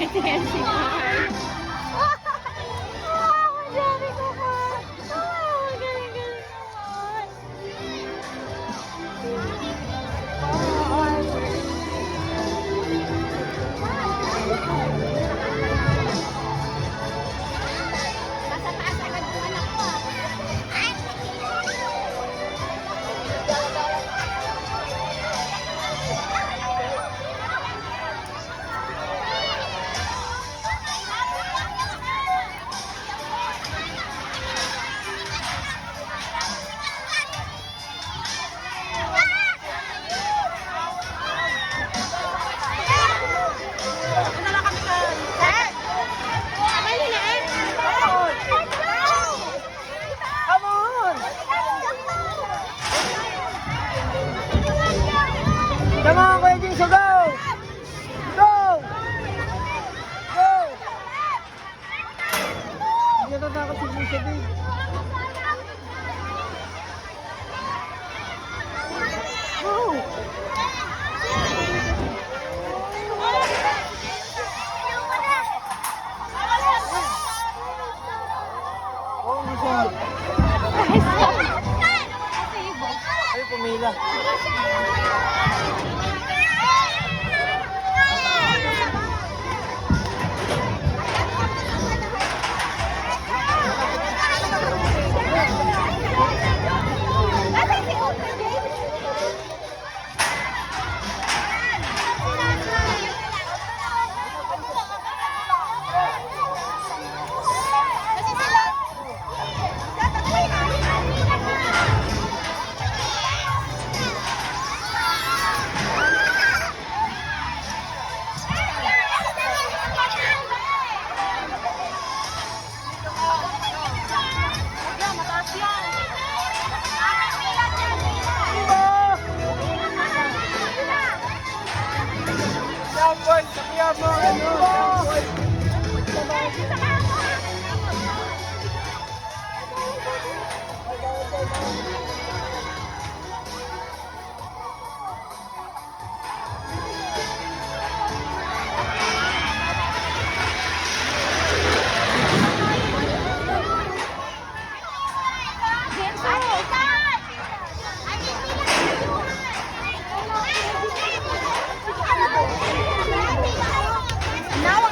Ito yan si Mar. Wow, ang dami ko pa. Wow, ang galing-galing naman. Nasa taas agad yung anak ko. Come on! Come on, Kuya Jingso, go! Go! Go! Hindi natatakot si Jingso, babe. Go! Oh, Jingso. Ay, pumila. Boy, sakyan mo, Now,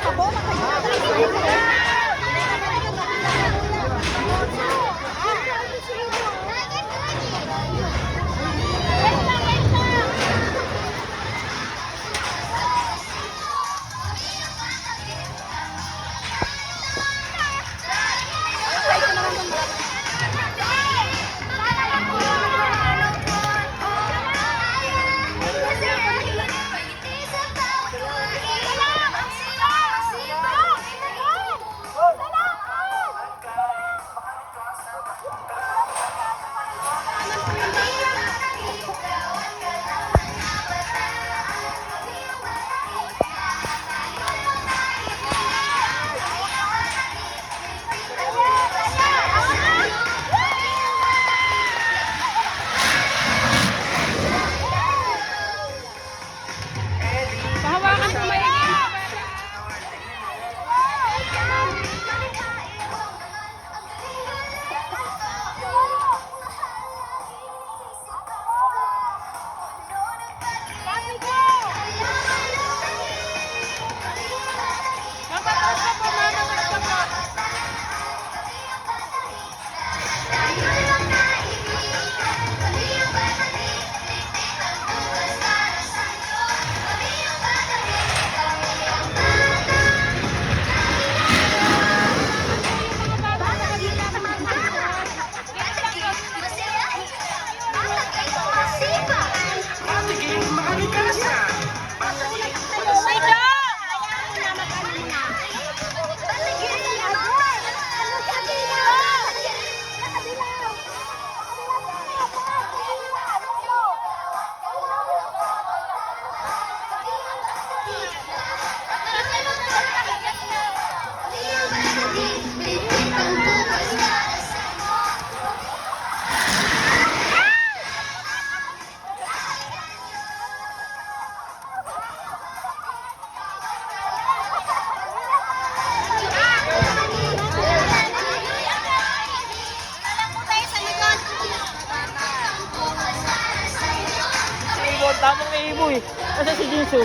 Kasi si Jinsu.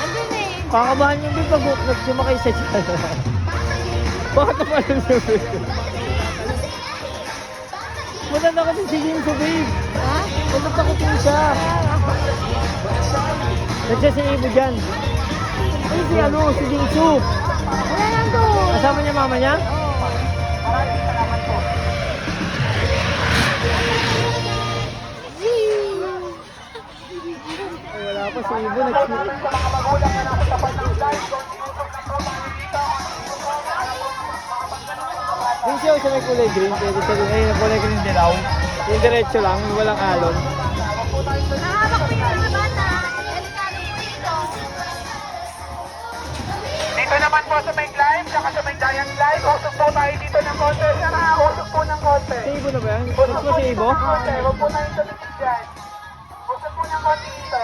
Andun eh. Kakabahan yung babe pag nagsumakay sa dyan. Bakit naman yung babe? Matanda kasi si Jinsu, babe. Ha? Matanda ko din siya. Nandiyan si Ibo dyan. Ay, si ano, si Jinsu. Wala lang doon. Kasama niya mama niya? Ay, wala pa si Ibo. Yung siya sa may kulay green, pwede sa ay, na kulay green dilaw. Yung diretso lang, yung walang alon. Nakahawak po yung mga bata. Delikado po ito. Dito naman po sa may climb, saka sa may giant slide. Usok po tayo dito ng konti. Sana usok po ng konti. Si Ibo na ba yan? Usok po si Ibo? Konti, huwag po tayong tumigil dyan. Usok po ng konti dito.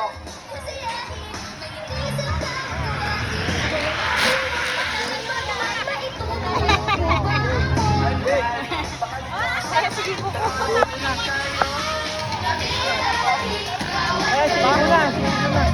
Ay, si Ibo na, si Ibo na.